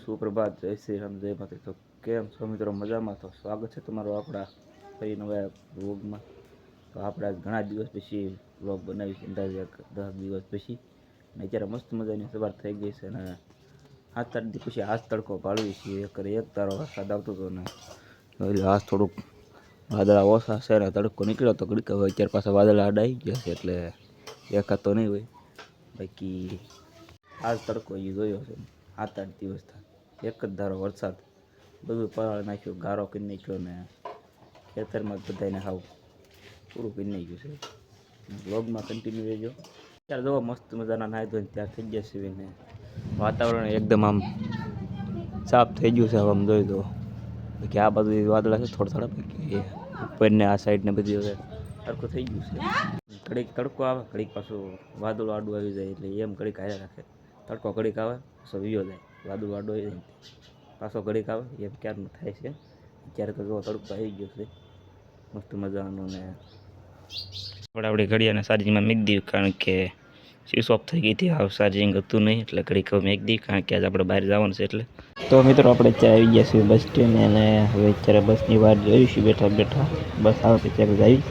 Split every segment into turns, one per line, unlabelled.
સુપ્રભાત, જય શ્રી રામ, જય માતા. તો કેમ છો મિત્રો? મજામાં? તો સ્વાગત છે તમારું આપણા ફરી નવા વ્લોગમાં. તો આપણે આજ ઘણા દિવસ પછી વ્લોગ બનાવી છે, અંદાજે 10 દિવસ પછી. અને અત્યારે મસ્ત મજાની સવાર થઈ ગઈ છે અને 7-8 દિવસ પછી આજ તડકો પાડવી છે. એક તારો વરસાદ આવતો હતો ને એટલે આજ થોડુંક વાદળા ઓછા છે ને તડકો નીકળ્યો તો ઘડીક. હવે અત્યારે પાછા વાદળા આડાઈ ગયા છે એટલે દેખાતો નહીં હોય. બાકી આજ તડકો એ જોયો છે 7-8 દિવસ થાય એક જ ધારો વરસાદ બધું પલાળી નાખ્યું, ગારો કરી નાખ્યો ને ખેતરમાં બધાને હાવ પૂરું કરી નાખ્યું છે. વ્લોગમાં કન્ટિન્યુ રહેજો. ત્યારે જોવો મસ્ત મજાના નાહી ધોઈને ત્યાં થઈ ગયા છે ને વાતાવરણ એકદમ આમ સાફ થઈ ગયું છે. આમ જોઈ દો કે આ બધું વાદળા છે થોડા થોડા, બાકી ઉપરને આ સાઈડને બધી હવે સરખું થઈ ગયું છે. ઘડીક તડકો આવે, ઘડીક પાછું વાદળું આડું આવી જાય એટલે એમ ઘડીક હાયા રાખે. તડકો ઘડીક આવે પાછો વિયો જાય, વાદળું આડું આવી જાય પાછો ઘડીક આવે, એમ ક્યારનું થાય છે. અત્યારે તો જો તડકો આવી ગયો છે મસ્ત મજાનું. ને આપણી ઘડિયાળને ચાર્જિંગમાં મૂકી દીધું કારણ કે સ્વિચ ઓફ થઈ ગઈ હતી, હાવ ચાર્જિંગ હતું નહીં એટલે ઘડીક મૂકી દીધી કારણ કે આજે આપણે બહાર જવાનું છે એટલે. તો મિત્રો આપણે ત્યાં આવી ગયા છીએ બસ સ્ટેન્ડ અને હવે અત્યારે બસની વાર જોઈશું બેઠા બેઠા. બસ આવે તો ત્યારે આવી.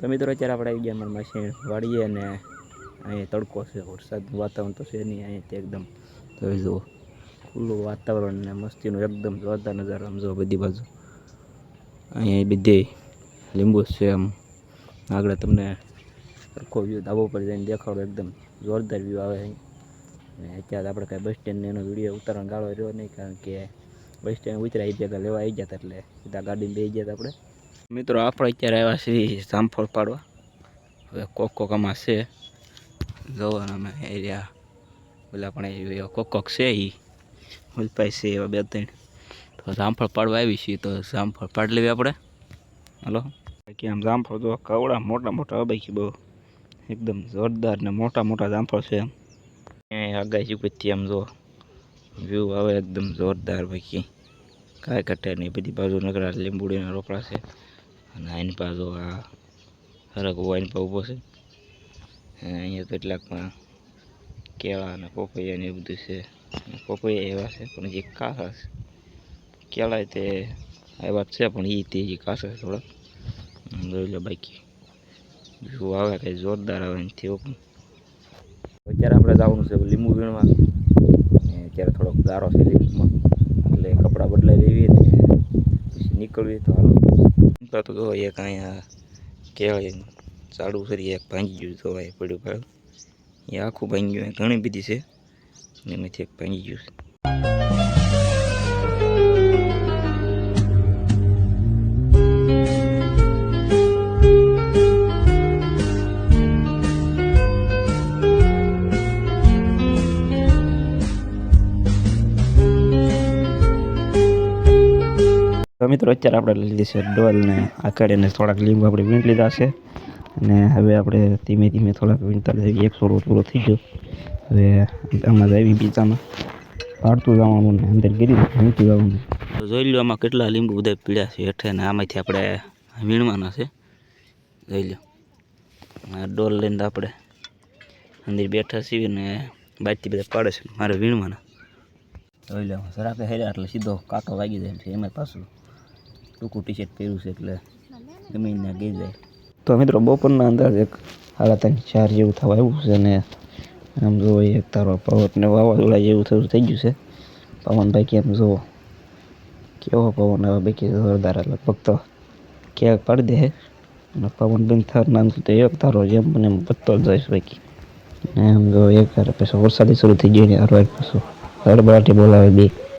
તો મિત્રો અત્યારે આપણે આવી ગયા અમારા મશીન વાળીએ અને અહીંયા તડકો છે, વરસાદનું વાતાવરણ તો છે નહીં અહીંયા. એકદમ જોઈ જુઓ ખુલ્લું વાતાવરણ ને મસ્તીનું એકદમ જોરદાર નજારો. આમ જો બધી બાજુ અહીંયા બધી લીંબુ છે, આમ આગળ તમને સરખો વ્યૂ ધાબા ઉપર જઈને દેખાડો, એકદમ જોરદાર વ્યૂ આવે અહીં. અત્યારે આપણે કાંઈ બસ સ્ટેન્ડને એનો વિડીયો ઉતારવાનો ગાળો રહ્યો નહીં કારણ કે બસ સ્ટેન્ડ ઉતર્યા એ ભેગા લેવા આવી ગયા હતા એટલે સીધા ગાડીમાં બેસી ગયા હતા આપણે. મિત્રો આપણે અત્યારે આવ્યા છીએ જામફળ પાડવા. હવે કોક આમાં છે જોવાના અમે એરિયા ઓલા પણ કોક છે એ ઉલપાઈ છે એવા 2-3. તો જામફળ પાડવા આવી છીએ તો જામફળ પાડી લેવી આપણે. હાલો બાકી આમ જામફળ જો કવડા મોટા મોટા બાકી બહુ એકદમ જોરદાર ને મોટા મોટા જામફળ છે. અહીંયા આગાહી ઉપરથી આમ જો વ્યૂ આવે એકદમ જોરદાર. બાકી કાંઈ ઘટે નહીં, બધી બાજુ નકરા લીંબુડીના રોપડા છે અને આની બાજુ આ હરગવો આની પાસે ઊભો છે. અહીંયા કેટલાકમાં કેળા અને પપૈયા ને એ બધું છે. પપૈયા એવા છે પણ જે કાસા છે, કેળા તે એવા છે પણ એ તે જે કાસા છે થોડાક જોઈ લો. બાકી જો આવે કંઈ જોરદાર આવે નથી પણ અત્યારે આપણે જવાનું છે લીંબુ વીણવા. અત્યારે થોડોક ગારો છે લીંબુમાં એટલે કપડાં બદલાઈ લેવી ને પછી નીકળવી. તો હાલો તો જો એક અહીંયા કેળા ચાડું કરી એક ભાંગી ગયું જોવાય પડ્યું પડ્યું એ આખું ભાંગી ગયું. ઘણી બધી છે એમાંથી એક ભાંગી ગયું છે. તો મિત્રો અત્યારે આપણે લઈ લીધી છે ડોલ ને આકાડીને થોડાક લીંબુ આપણે વીણી લીધા છે અને હવે આપણે ધીમે ધીમે થોડાક વીણતા જઈએ. એક સોરો પૂરો થઈ ગયો, હવે આમાં આવી બીજામાં પાડતું જવાનું ને અંદર ગીરી વીણતું જવાનું. તો જોઈ લો આમાં કેટલા લીંબુ બધા પીળ્યા છે હેઠે ને આમાંથી આપણે વીણવાના છે. જોઈ લો આ ડોલ લઈને આપણે અંદર બેઠા છીએ ને બાજથી બધા પાડે છે મારે વીણવાના. જોઈ લો જરાક હેર્યા એટલે સીધો કાંટો વાગી જાય છે. એમાં પાછું ટૂંકું ટી-શર્ટ પહેર્યું છે એટલે જમીનને ગઈ જાય. તો મિત્રો બપોરના અંદાજે 3:30-4 જેવું થવા આવ્યું છે ને આમ જો એક તારો પવન ને વાવાઝોડા જેવું થયું થઈ ગયું છે. પવન બાકી આમ જો કેવો પવન આવે બાકી જોરદાર. લગભગ તો ક્યાંક પાડી દે અને પવન બંધ થવાનું નામ તો એક તારો જેમ મને વધતો જ જાય છે બાકી. આમ જો એક તારો પછી વરસાદ શરૂ થઈ ગયો ને હરવાર પાછું હળબળાટી બોલાવે બે.